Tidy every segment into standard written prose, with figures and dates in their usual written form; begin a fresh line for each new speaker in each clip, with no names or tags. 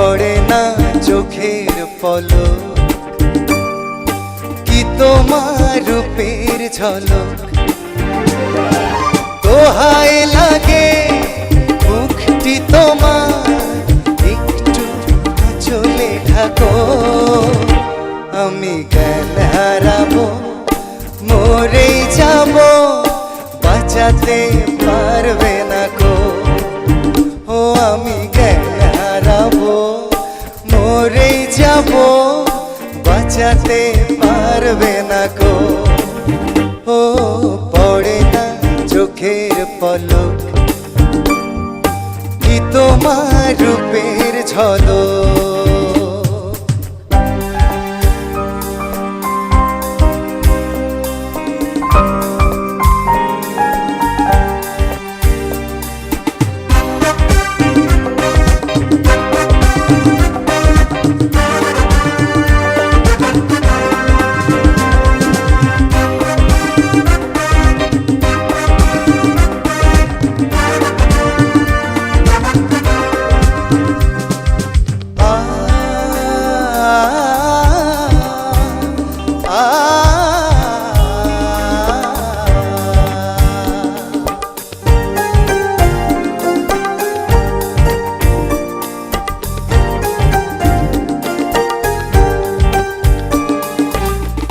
পড়ে না চোখের পলক, কি তোমার রূপের ঝলক। দোহাই লাগে মুখটি তোমার, একটু চলে ঢাকো। আমি জ্ঞান হারাবো, মরেই যাব, বাঁচাতে পারবে না কো। ও আমি জ্ঞান হারাবো, মরেই যাব, বাঁচাতে পারবে না কো। ও পড়ে না চোখের পলক, কি তোমার রূপের ঝলক।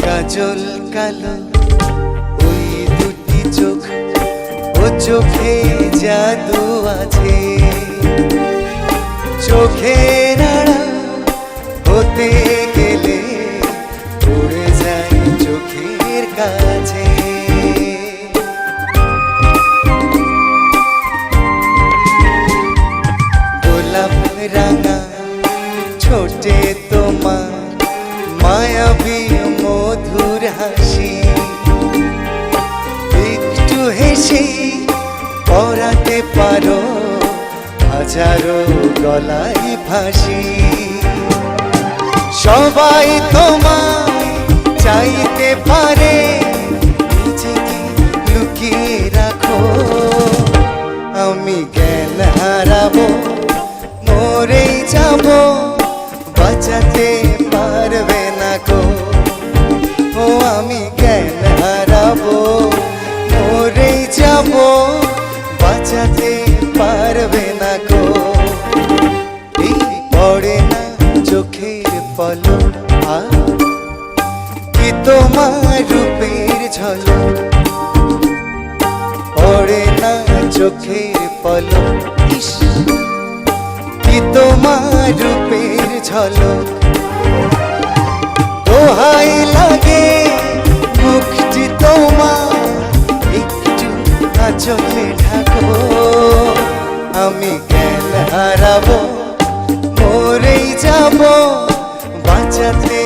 কাজল কালো ওই দুটি চোখ, ও চোখে জাদু আছে। চোখের আড়াল হতে গেলে পড়ে যায় চোখের কাছে। গোলাপ রাঙা ছোটে তোমার মায়াবী মধুর হাসি, একটু হেসে পরাতে পারো হাজারো গলায় ফাঁসি। সবাই তোমায় চাইতে পারে, নিজেকে লুকিয়ে রাখো। আমি জ্ঞান হারাবো, মরেই যাব, বাঁচাতে পারবে না কো। ও আমি জ্ঞান হারাবো, মরেই যাব, বাঁচাতে পারবে না কো। এই পড়ে না চোখের পলক, কি তোমার রূপের ঝলক। পড়ে না চোখের পলক, কি তোমার রূপের ঝলক। দোহাই লাগে মুখটি তোমার, একটু আঁচলে ঢাকো। আমি জ্ঞান হারাবো, মরেই যাব, বাঁচাতে